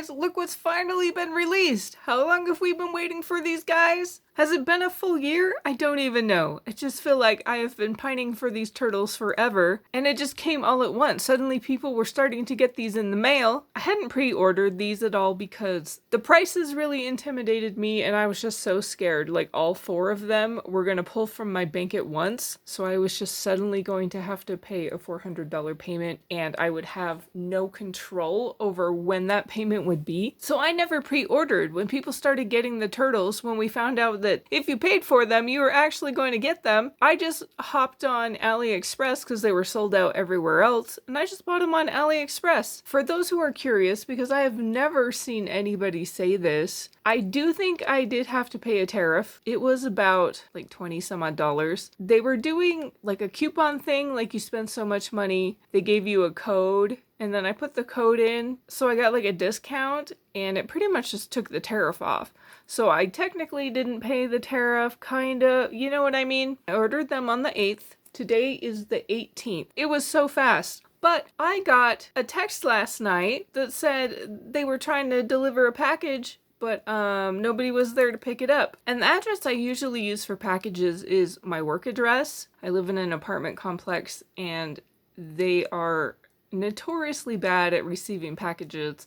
guys, look what's finally been released. How long have we been waiting for these guys? Has it been a full year? I don't even know. I just feel like I have been pining for these turtles forever, and it just came all at once. Suddenly people were starting to get these in the mail. I hadn't pre-ordered these at all because the prices really intimidated me, and I was just so scared. Like, all 4 of them were gonna pull from my bank at once, so I was just suddenly going to have to pay a $400 payment, and I would have no control over when that payment would be. So I never pre-ordered. When people started getting the turtles, when we found out that if you paid for them, you were actually going to get them, I just hopped on AliExpress because they were sold out everywhere else, and I just bought them on AliExpress. For those who are curious, because I have never seen anybody say this, I do think I did have to pay a tariff. It was about like 20 some odd dollars. They were doing like a coupon thing, like you spend so much money, they gave you a code, and then I put the code in, so I got like a discount, and it pretty much just took the tariff off. So I technically didn't pay the tariff, kinda, you know what I mean? I ordered them on the 8th. Today is the 18th. It was so fast. But I got a text last night that said they were trying to deliver a package, but nobody was there to pick it up. And the address I usually use for packages is my work address. I live in an apartment complex, and they are notoriously bad at receiving packages.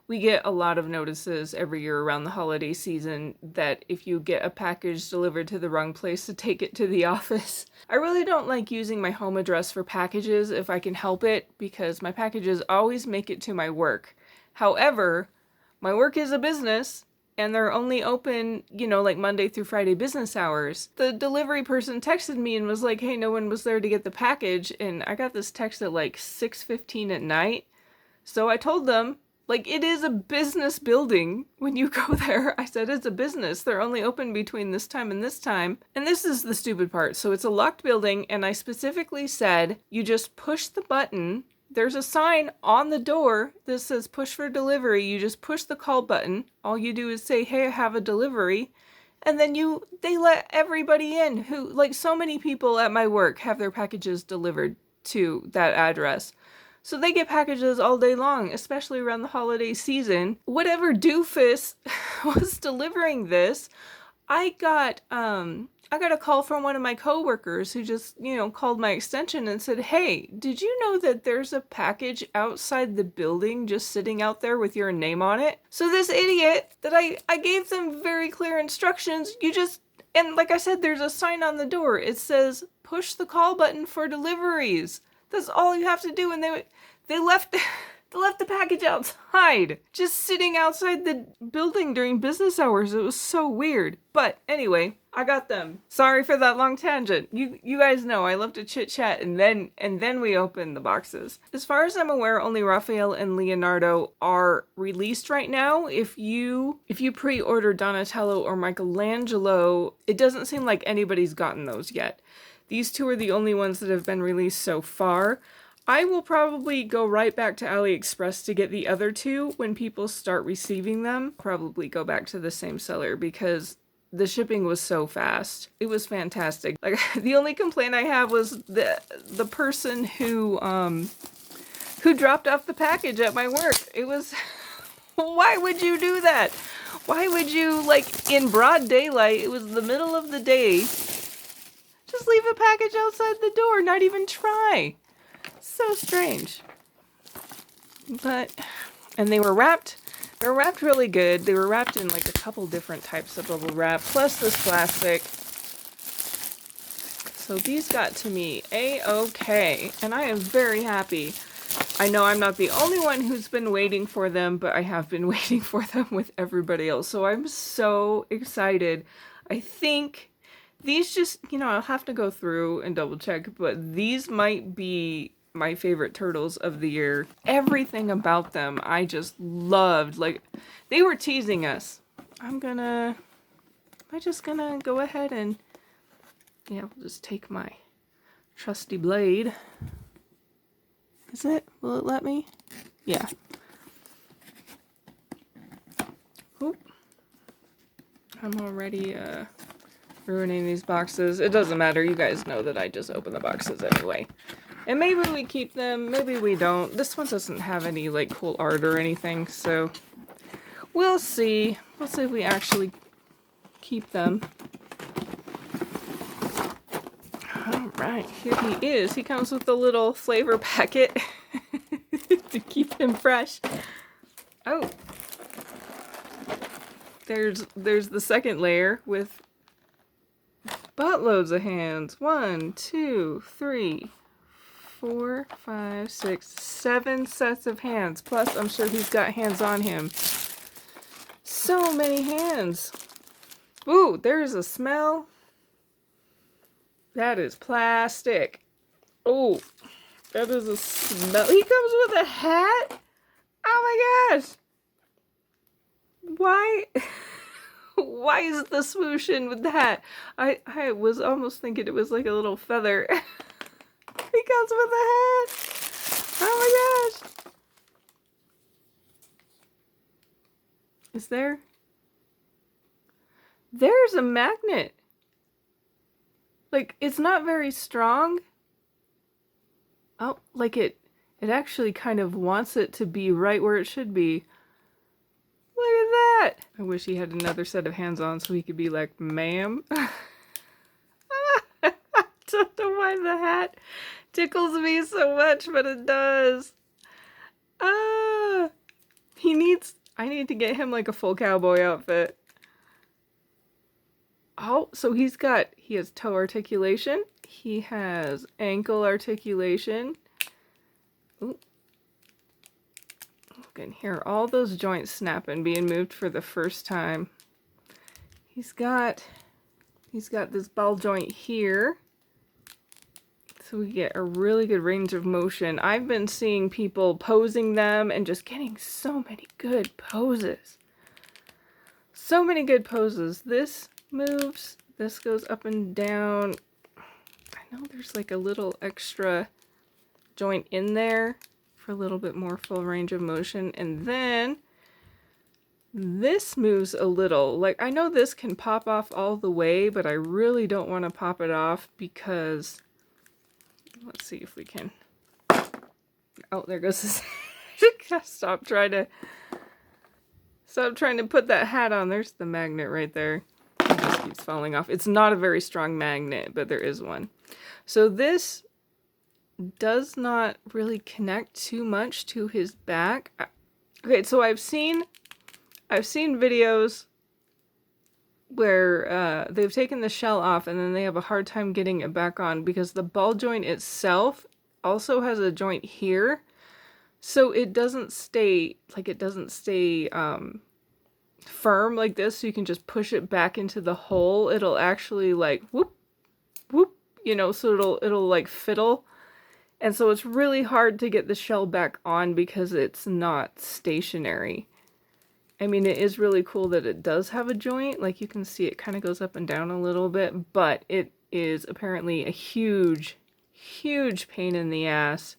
We get a lot of notices every year around the holiday season that if you get a package delivered to the wrong place, to take it to the office. I really don't like using my home address for packages if I can help it, because my packages always make it to my work. However, my work is a business, and they're only open, you know, like Monday through Friday business hours. The delivery person texted me and was like, hey, no one was there to get the package, and I got this text at like 6:15 at night. So I told them, like, it is a business building. When you go there, I said it's a business. They're only open between this time and this time. And this is the stupid part. So it's a locked building, and I specifically said, you just push the button. There's a sign on the door that says push for delivery. You just push the call button. All you do is say, hey, I have a delivery. And then they let everybody in who, like, so many people at my work have their packages delivered to that address. So they get packages all day long, especially around the holiday season. Whatever doofus was delivering this, I got a call from one of my coworkers who just, you know, called my extension and said, hey, did you know that there's a package outside the building just sitting out there with your name on it? So this idiot that I gave them very clear instructions, and like I said, there's a sign on the door. It says, push the call button for deliveries. That's all you have to do. And they left the package outside, just sitting outside the building during business hours. It was so weird. But anyway, I got them. Sorry for that long tangent. You guys know I love to chit chat, and then we open the boxes. As far as I'm aware, only Raphael and Leonardo are released right now. If you pre-order Donatello or Michelangelo, it doesn't seem like anybody's gotten those yet. These 2 are the only ones that have been released so far. I will probably go right back to AliExpress to get the other 2 when people start receiving them. Probably go back to the same seller because the shipping was so fast. It was fantastic. Like, the only complaint I have was the person who dropped off the package at my work. It was, why would you do that? Why would you, like, in broad daylight, it was the middle of the day, just leave a package outside the door, not even try. So strange. And they were wrapped really good. They were wrapped in like a couple different types of bubble wrap, plus this plastic. So these got to me A-okay, and I am very happy. I know I'm not the only one who's been waiting for them, but I have been waiting for them with everybody else. So I'm so excited. I think these just, you know, I'll have to go through and double check, but these might be my favorite turtles of the year. Everything about them I just loved. Like, they were teasing us. I'm just gonna go ahead and, yeah, we'll just take my trusty blade. Is it? Will it let me? Yeah. Oop. I'm already ruining these boxes. It doesn't matter. You guys know that I just open the boxes anyway. And maybe we keep them, maybe we don't. This one doesn't have any, like, cool art or anything, so We'll see. We'll see if we actually keep them. Alright, here he is. He comes with a little flavor packet to keep him fresh. Oh. There's the second layer with buttloads of hands. 1, 2, 3, 4, 5, 6, 7 sets of hands. Plus, I'm sure he's got hands on him. So many hands. Ooh, there's a smell. That is plastic. Oh, that is a smell. He comes with a hat? Oh my gosh. Why? Why is the swoosh in with the hat? I was almost thinking it was like a little feather. He comes with a hat. Oh my gosh. Is there? There's a magnet. Like, it's not very strong. Oh, like it actually kind of wants it to be right where it should be. Look at that! I wish he had another set of hands on so he could be like, ma'am. I don't know why the hat tickles me so much, but it does. Ah! I need to get him like a full cowboy outfit. Oh, so he has toe articulation. He has ankle articulation. Ooh. You can hear all those joints snapping, being moved for the first time. He's got this ball joint here. So we get a really good range of motion. I've been seeing people posing them and just getting so many good poses. So many good poses. This moves. This goes up and down. I know there's like a little extra joint in there for a little bit more full range of motion. And then this moves a little. Like, I know this can pop off all the way, but I really don't want to pop it off because... Let's see if we can... Oh, there goes this... Stop trying to put that hat on. There's the magnet right there. It just keeps falling off. It's not a very strong magnet, but there is one. So this does not really connect too much to his back. Okay, so I've seen videos where they've taken the shell off and then they have a hard time getting it back on because the ball joint itself also has a joint here. So it doesn't stay firm like this, so you can just push it back into the hole. It'll actually like whoop, whoop, you know, so it'll like fiddle. And so it's really hard to get the shell back on because it's not stationary. I mean, it is really cool that it does have a joint. Like you can see it kind of goes up and down a little bit, but it is apparently a huge, huge pain in the ass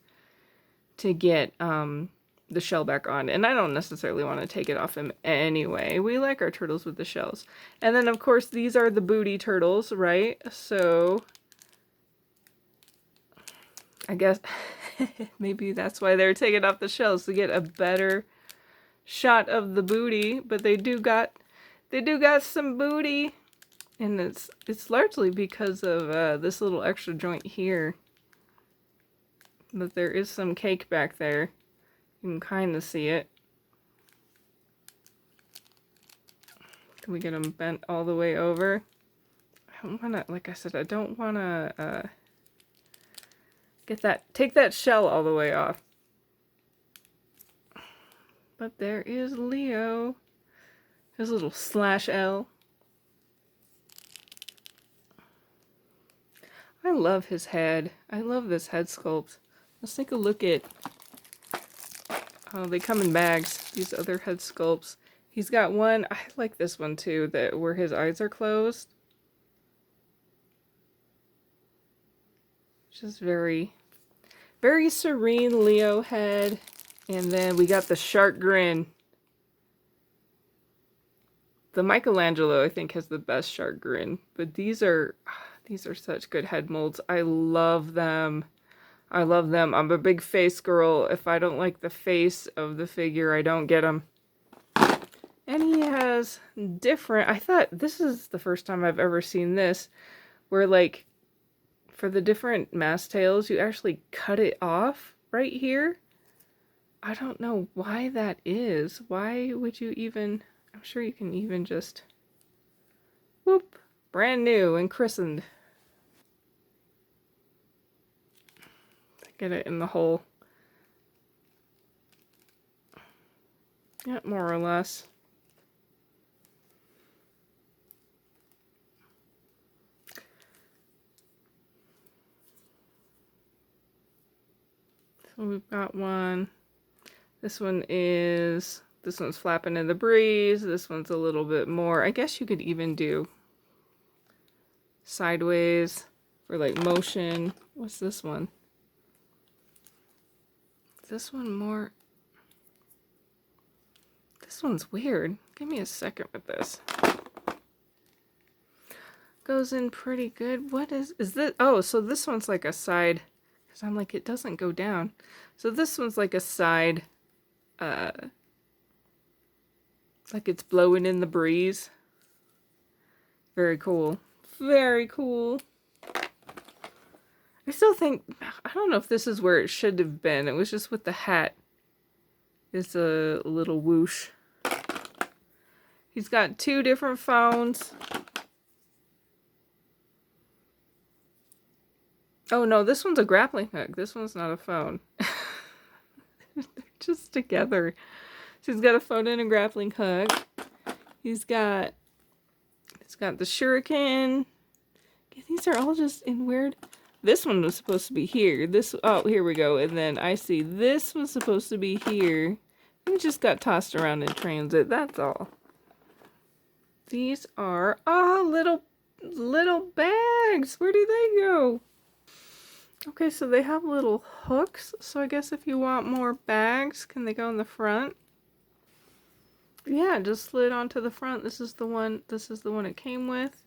to get the shell back on. And I don't necessarily want to take it off him anyway. We like our turtles with the shells. And then of course these are the booty turtles, right? So I guess maybe that's why they're taking off the shells, to get a better shot of the booty. But they do got some booty, and it's largely because of this little extra joint here. But there is some cake back there. You can kind of see it. Can we get them bent all the way over? I don't want to, like I said, I don't want to take that shell all the way off. But there is Leo. His little slash L. I love his head. I love this head sculpt. Let's take a look at... Oh, they come in bags, these other head sculpts. He's got one, I like this one too, where his eyes are closed. Just very, very serene Leo head. And then we got the shark grin. The Michelangelo, I think, has the best shark grin. But these are such good head molds. I love them. I love them. I'm a big face girl. If I don't like the face of the figure, I don't get them. And he has different, I thought this is the first time I've ever seen this, where like for the different mast tails, you actually cut it off right here. I don't know why that is. Why would you even, I'm sure you can even just, whoop, brand new and christened. Get it in the hole. Yeah, more or less. So we've got one. This one's flapping in the breeze. This one's a little bit more. I guess you could even do sideways for like motion. What's this one? Is this one more? This one's weird. Give me a second with this. Goes in pretty good. What is this? Oh, so this one's like a side, because I'm like, it doesn't go down. So this one's like a side, like it's blowing in the breeze. Very cool. Very cool. I still think, I don't know if this is where it should have been. It was just with the hat. It's a little whoosh. He's got two different phones. Oh no, this one's a grappling hook. This one's not a phone. They're just together. So he's got a phone and a grappling hook. He's got the shuriken. These are all just in weird. This one was supposed to be here. Oh, here we go. And then I see this was supposed to be here. It just got tossed around in transit. That's all. These are little bags. Where do they go? Okay, so they have little hooks. So I guess if you want more bags, can they go in the front? Yeah, just slid onto the front. This is the one it came with.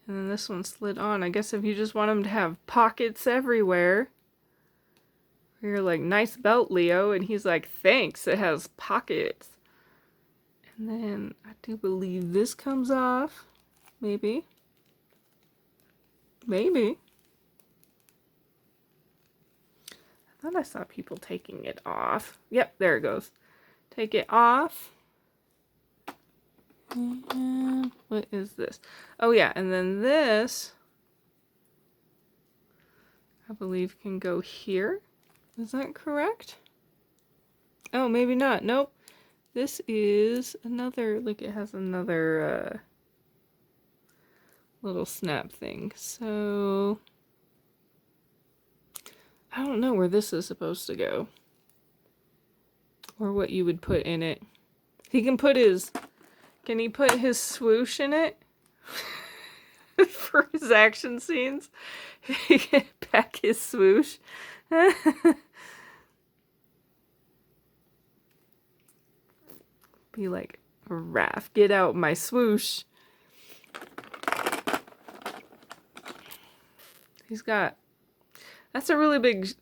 And then this one slid on. I guess if you just want them to have pockets everywhere. You're like, nice belt, Leo. And he's like, thanks, it has pockets. And then I do believe this comes off. Maybe. Maybe. I thought I saw people taking it off. Yep, there it goes. Take it off. And what is this? Oh yeah, and then this, I believe, can go here. Is that correct? Oh, maybe not. Nope. This is another, like it has another little snap thing. So I don't know where this is supposed to go. Or what you would put in it. He can put his, can he put his swoosh in it? For his action scenes? He can pack his swoosh. Be like, Raph, get out my swoosh. He's got, that's a really big,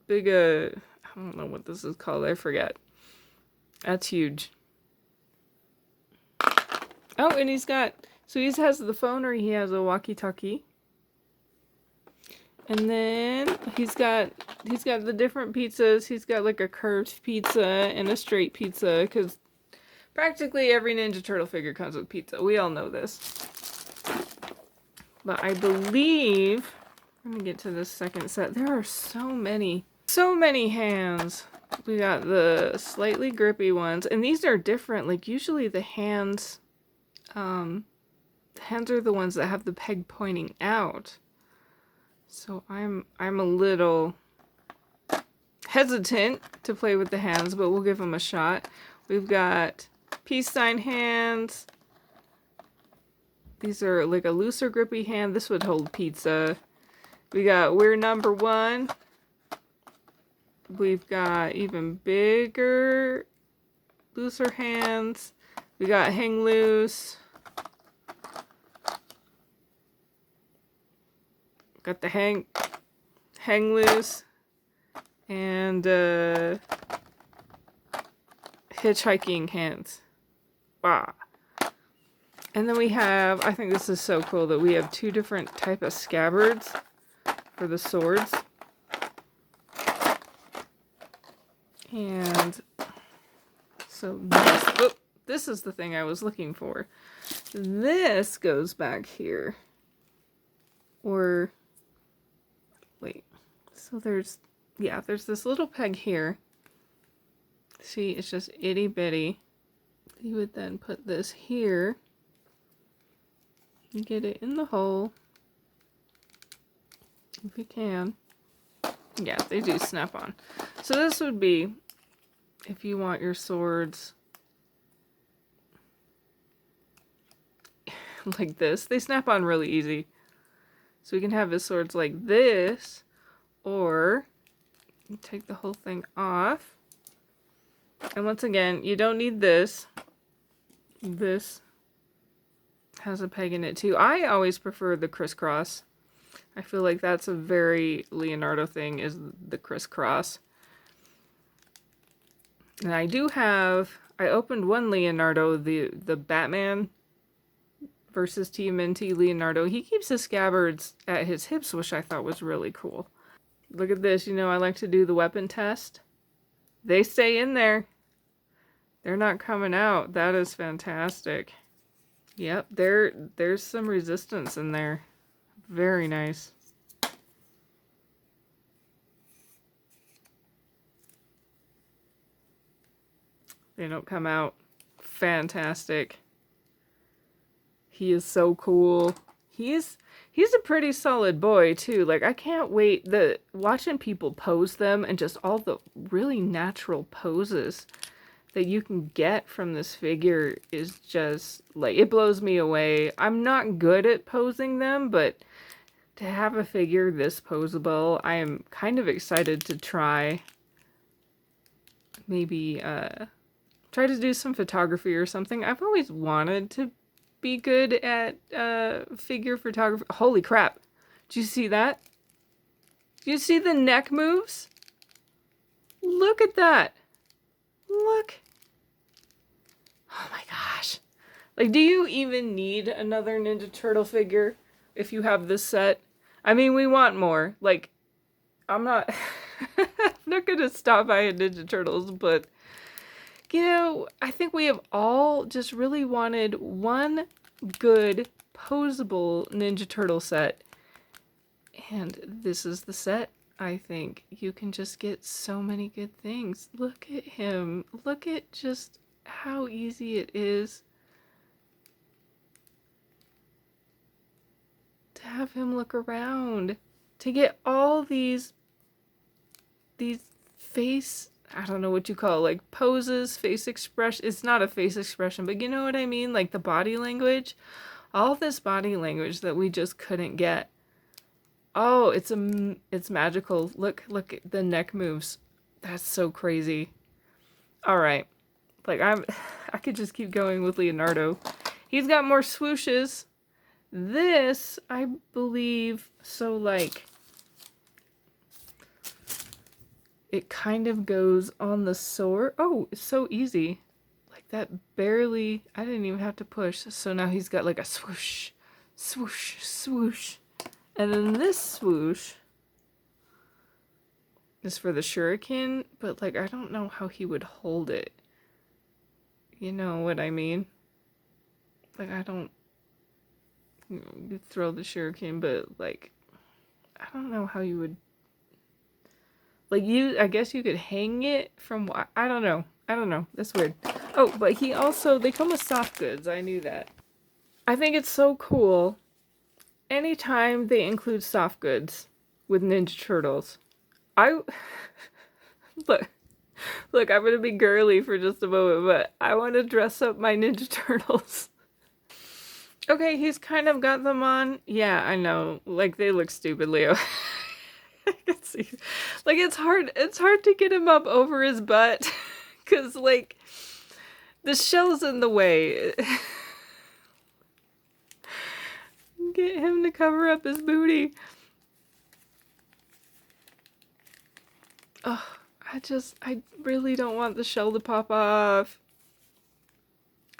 I don't know what this is called, I forget. That's huge. Oh, and he's got, so he has the phone or he has a walkie-talkie. And then he's got the different pizzas. He's got like a curved pizza and a straight pizza, because practically every Ninja Turtle figure comes with pizza. We all know this. But I believe, let me get to this second set. There are so many hands. We got the slightly grippy ones, and these are different. Like usually the hands are the ones that have the peg pointing out. So I'm a little hesitant to play with the hands, but we'll give them a shot. We've got peace sign hands. These are like a looser grippy hand. This would hold pizza. We got we're number one. We've got even bigger, looser hands. We got hang loose. Got the hang loose. And hitchhiking hands. Ah. And then we have, I think this is so cool that we have 2 different type of scabbards for the swords. And so this is the thing I was looking for. This goes back here. Or, wait, so there's this little peg here. See, it's just itty bitty. You would then put this here. You get it in the hole. If you can. Yeah, they do snap on. So this would be, if you want your swords like this, they snap on really easy. So we can have his swords like this, or you take the whole thing off. And once again, you don't need this. This has a peg in it too. I always prefer the crisscross. I feel like that's a very Leonardo thing, is the crisscross. And I do have, I opened one Leonardo, the Batman versus TMNT Leonardo. He keeps his scabbards at his hips, which I thought was really cool. Look at this, you know, I like to do the weapon test. They stay in there. They're not coming out. That is fantastic. Yep, there's some resistance in there. Very nice. They don't come out. Fantastic. He is so cool. He's a pretty solid boy too. Like, I can't wait watching people pose them, and just all the really natural poses that you can get from this figure is just like, it blows me away. I'm not good at posing them, but to have a figure this poseable, I am kind of excited to try. Maybe try to do some photography or something. I've always wanted to be good at figure photography. Holy crap. Did you see that? Do you see the neck moves? Look at that. Look. Oh my gosh. Like, do you even need another Ninja Turtle figure if you have this set? I mean, we want more. Like, I'm not I'm not gonna stop buying Ninja Turtles, but you know, I think we have all just really wanted one good posable Ninja Turtle set. And this is the set. I think you can just get so many good things. Look at him. Look at just how easy it is to have him look around. To get all these face, I don't know what you call it, like poses, face expression. It's not a face expression, but you know what I mean? Like the body language. All this body language that we just couldn't get. Oh, it's magical. Look at the neck moves. That's so crazy. All right. Like, I could just keep going with Leonardo. He's got more swooshes. This, I believe, so like, it kind of goes on the sword. Oh, it's so easy. Like that barely, I didn't even have to push. So now he's got like a swoosh, swoosh, swoosh. And then this swoosh is for the shuriken, but like, I don't know how he would hold it. You know what I mean? Like, I don't, you throw the shuriken, but like, I don't know how you would, like, I guess you could hang it from, I don't know. That's weird. Oh, but they come with soft goods. I knew that. I think it's so cool. Anytime they include soft goods with Ninja Turtles, look, I'm gonna be girly for just a moment, but I want to dress up my Ninja Turtles. Okay, he's kind of got them on. Yeah, I know. Like, they look stupid, Leo. I can see. Like, it's hard to get him up over his butt, because, like, the shell's in the way. Get him to cover up his booty. Oh, I really don't want the shell to pop off.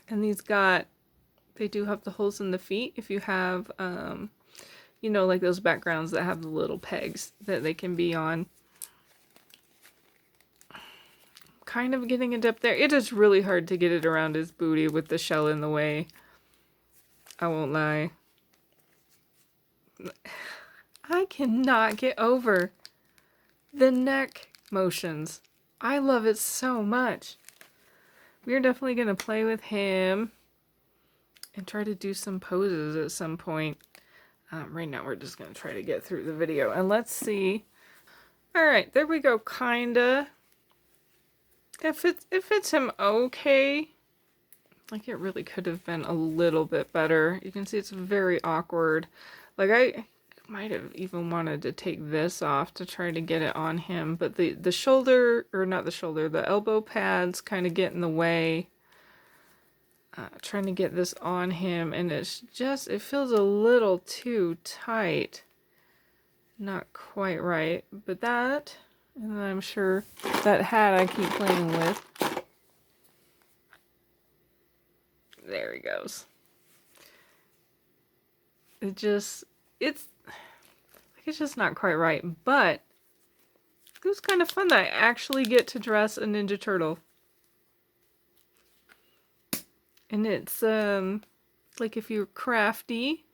And they do have the holes in the feet if you have, you know, like those backgrounds that have the little pegs that they can be on. Kind of getting it up there. It is really hard to get it around his booty with the shell in the way. I won't lie. I cannot get over the neck motions. I love it so much. We're definitely going to play with him and try to do some poses at some point. Right now we're just going to try to get through the video. And let's see. Alright, there we go, kinda. It fits him okay. Like, it really could have been a little bit better. You can see it's very awkward. Like, I might have even wanted to take this off to try to get it on him. But the shoulder, or not the shoulder, the elbow pads kind of get in the way. Trying to get this on him, and it's just, it feels a little too tight. Not quite right. But that, and I'm sure that hat I keep playing with. There he goes. It's just not quite right, but it was kind of fun that I actually get to dress a Ninja Turtle. And it's, like if you're crafty,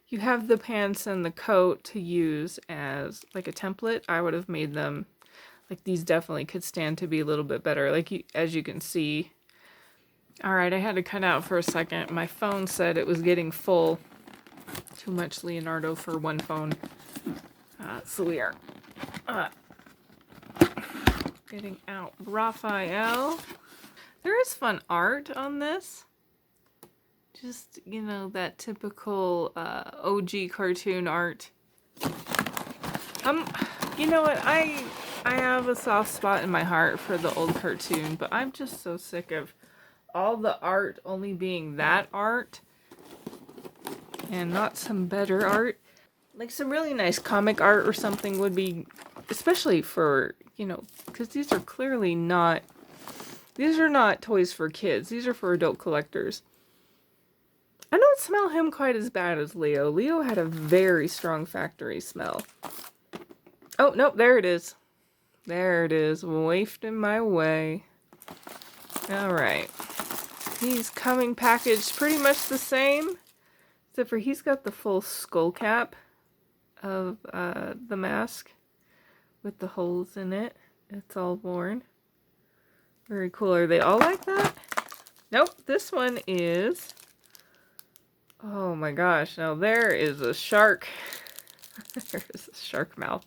you have the pants and the coat to use as like a template. I would have made them, like these definitely could stand to be a little bit better, like as you can see. Alright, I had to cut out for a second. My phone said it was getting full. Too much Leonardo for one phone. So we are getting out Raphael. There is fun art on this. Just, you know, that typical OG cartoon art. You know what? I have a soft spot in my heart for the old cartoon, but I'm just so sick of all the art only being that art and not some better art. Like some really nice comic art or something would be, especially for, you know, because these are clearly not, these are not toys for kids. These are for adult collectors. I don't smell him quite as bad as Leo. Leo had a very strong factory smell. Oh, nope, there it is. There it is, wafting my way. Alright. He's coming packaged pretty much the same, except for he's got the full skull cap of the mask with the holes in it. It's all worn. Very cool. Are they all like that? Nope, this one is... Oh my gosh, now there is a shark. There's a shark mouth.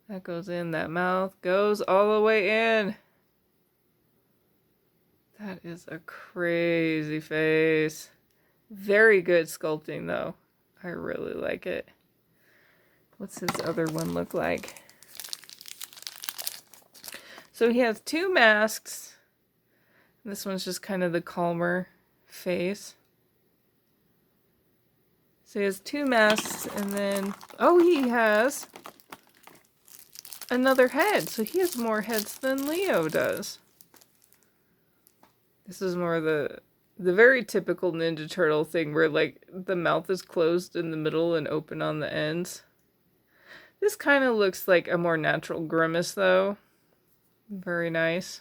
That goes in, that mouth goes all the way in. That is a crazy face. Very good sculpting though. I really like it. What's his other one look like? So he has two masks. This one's just kind of the calmer face. So he has two masks, and then, oh, he has another head. So he has more heads than Leo does. This is more the very typical Ninja Turtle thing where, like, the mouth is closed in the middle and open on the ends. This kind of looks like a more natural grimace, though. Very nice.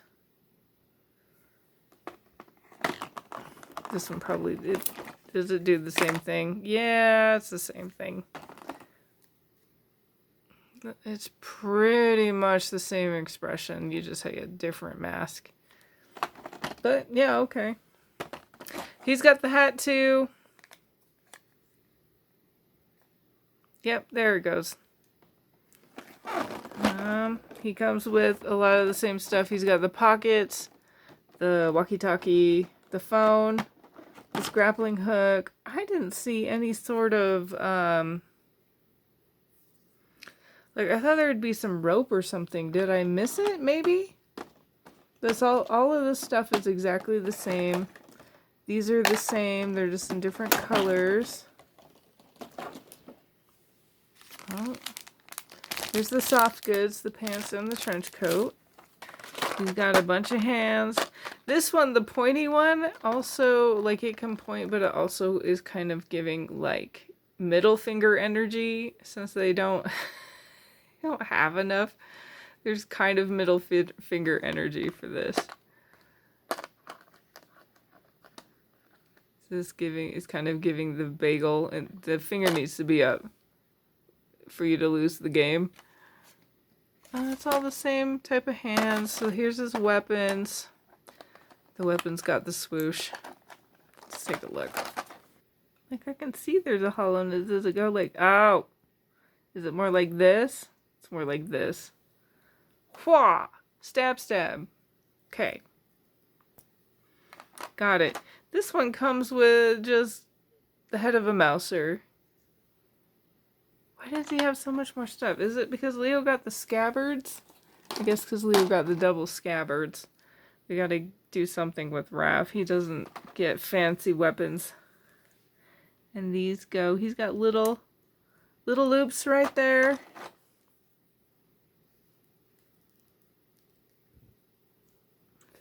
This one probably did. Does it do the same thing? Yeah, it's the same thing. It's pretty much the same expression. You just have a different mask. But, yeah, okay. He's got the hat, too. Yep, there it goes. He comes with a lot of the same stuff. He's got the pockets, the walkie-talkie, the phone, this grappling hook. I didn't see any sort of, like, I thought there would be some rope or something. Did I miss it, maybe? This all of this stuff is exactly the same. These are the same. They're just in different colors. Oh. Here's the soft goods, the pants and the trench coat. He's got a bunch of hands. This one, the pointy one, also, like, it can point, but it also is kind of giving, like, middle finger energy, since they don't, don't have enough. There's kind of middle finger energy for this. This is kind of giving the bagel, and the finger needs to be up for you to lose the game. It's all the same type of hands. So here's his weapons. The weapons got the swoosh. Let's take a look. Like, I can see there's a hollowness. Does it go like, oh, is it more like this? It's more like this. Wha! Stab, stab. Okay. Got it. This one comes with just the head of a mouser. Why does he have so much more stuff? Is it because Leo got the scabbards? I guess because Leo got the double scabbards. We gotta do something with Raph. He doesn't get fancy weapons. And these go. He's got little loops right there.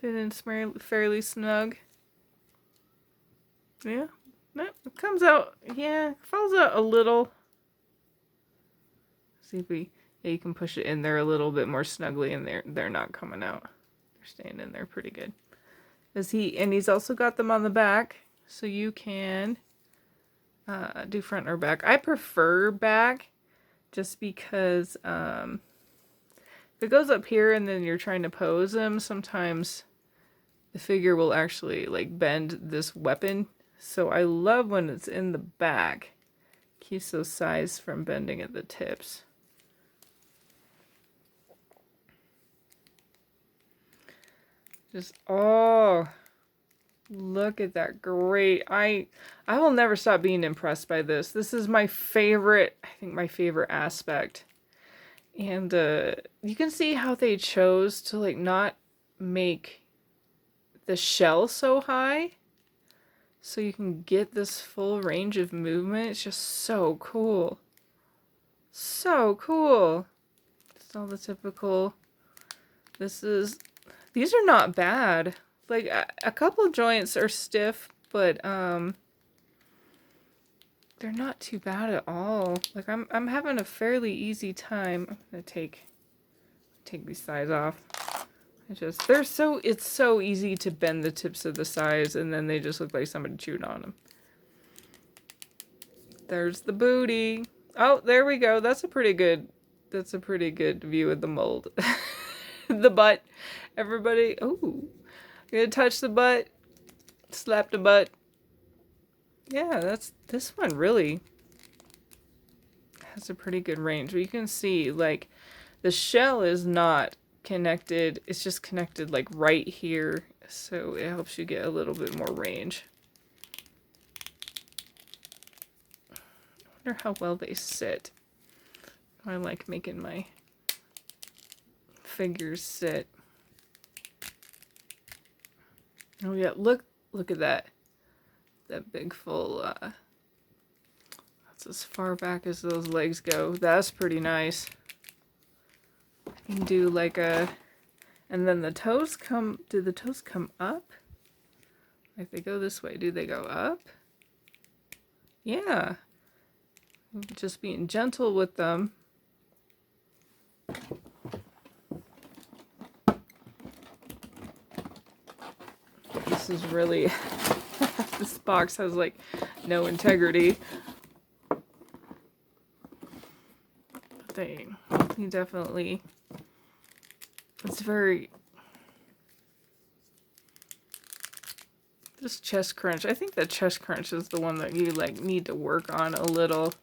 Fit in fairly snug. Yeah, it comes out, yeah, it falls out a little. See if yeah, you can push it in there a little bit more snugly, and they're not coming out. They're staying in there pretty good. And he's also got them on the back, so you can do front or back. I prefer back, just because if it goes up here and then you're trying to pose them, sometimes the figure will actually like bend this weapon. So I love when it's in the back. Keeps those sides from bending at the tips. Just, oh, look at that. Great. I will never stop being impressed by this. This is my favorite, I think my favorite aspect. And you can see how they chose to like not make the shell so high. So you can get this full range of movement. It's just so cool. So cool. It's all the typical. These are not bad. Like a couple joints are stiff, but they're not too bad at all. Like I'm having a fairly easy time. I'm gonna take these sides off. It's so easy to bend the tips of the sides, and then they just look like somebody chewed on them. There's the booty. Oh, there we go. That's a pretty good view of the mold. The butt. Everybody, oh, gonna touch the butt, slap the butt. Yeah, this one really has a pretty good range. But you can see, like, the shell is not connected. It's just connected, like, right here. So it helps you get a little bit more range. I wonder how well they sit. I like making my figures sit. Oh yeah, look at that. That big full, that's as far back as those legs go. That's pretty nice. You can do like and then the toes do the toes come up? Like they go this way, do they go up? Yeah. Just being gentle with them. This is really, this box has like no integrity. Thing. You definitely, it's very, this chest crunch, I think the chest crunch is the one that you like need to work on a little.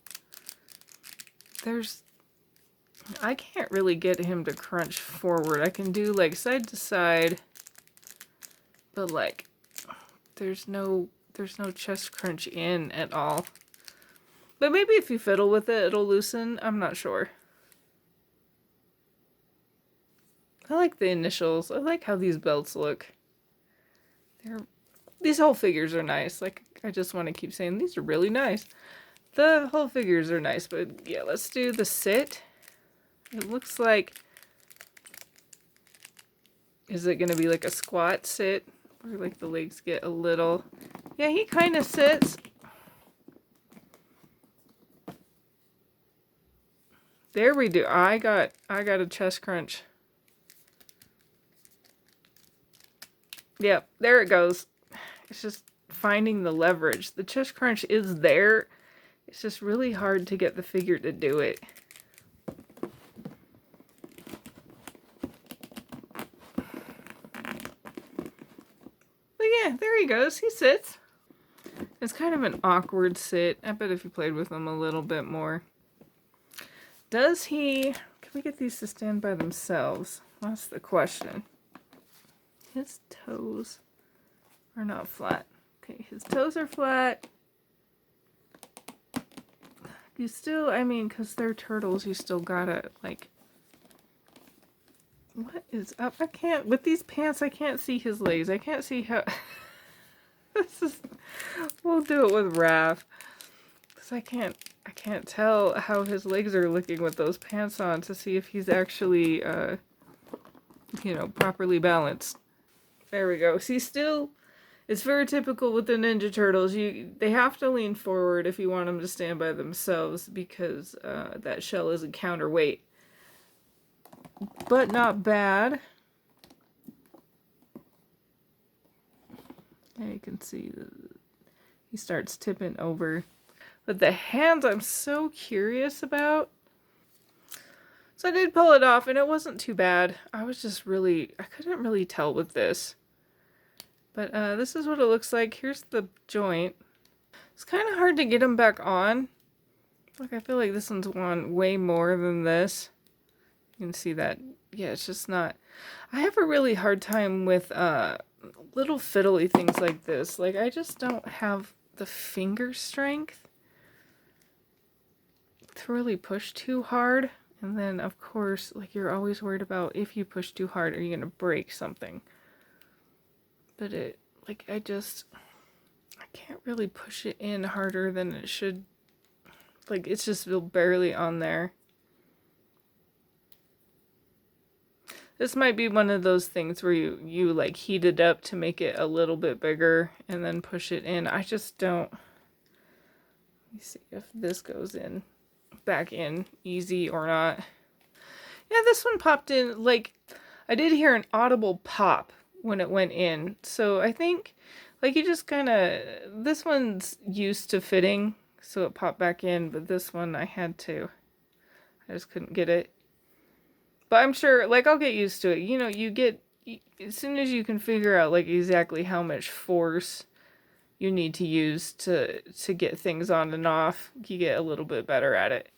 I can't really get him to crunch forward. I can do like side to side, but like there's no chest crunch in at all. But maybe if you fiddle with it, it'll loosen. I'm not sure. I like the initials. I like how these belts look. These whole figures are nice. Like, I just want to keep saying these are really nice. The whole figures are nice, but yeah, let's do the sit. It looks like Is it going to be like a squat sit? Where like the legs get a little... Yeah, he kind of sits. There we do. I got a chest crunch. Yep, there it goes. It's just finding the leverage. The chest crunch is there. It's just really hard to get the figure to do it. But yeah, there he goes. He sits. It's kind of an awkward sit. I bet if you played with him a little bit more. Does he... Can we get these to stand by themselves? That's the question. His toes are not flat. Okay, his toes are flat. You still, I mean, because they're turtles, you still gotta, like... What is up? I can't... With these pants, I can't see his legs. I can't see how... This is... We'll do it with Raph. Because I can't tell how his legs are looking with those pants on to see if he's actually, you know, properly balanced. There we go. See, still, it's very typical with the Ninja Turtles. They have to lean forward if you want them to stand by themselves because that shell is a counterweight. But not bad. Yeah, you can see he starts tipping over. But the hands I'm so curious about. So I did pull it off and it wasn't too bad. I couldn't really tell with this. But this is what it looks like. Here's the joint. It's kind of hard to get them back on. Like I feel like this one's on way more than this. You can see that. Yeah, it's just not. I have a really hard time with little fiddly things like this. Like I just don't have the finger strength to really push too hard. And then of course, like you're always worried about if you push too hard, are you going to break something? But I can't really push it in harder than it should. Like it's just barely on there. This might be one of those things where you like heat it up to make it a little bit bigger and then push it in. I just don't. Let me see if this goes in, back in easy or not. Yeah, this one popped in, like, I did hear an audible pop when it went in. So I think, like, you just kind of, this one's used to fitting, so it popped back in, but this one I just couldn't get it. But I'm sure, like, I'll get used to it. You know, as soon as you can figure out, like, exactly how much force you need to use to get things on and off, you get a little bit better at it.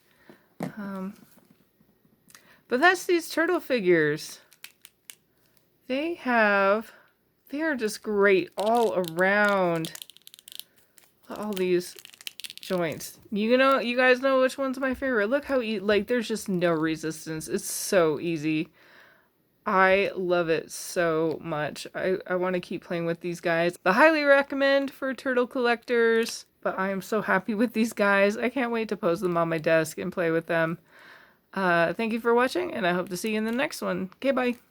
But that's these turtle figures. They are just great all around. All these joints. You know, you guys know which one's my favorite. Look how like there's just no resistance. It's so easy. I love it so much. I want to keep playing with these guys. I highly recommend for turtle collectors, but I am so happy with these guys. I can't wait to pose them on my desk and play with them. Thank you for watching, and I hope to see you in the next one. Okay, bye.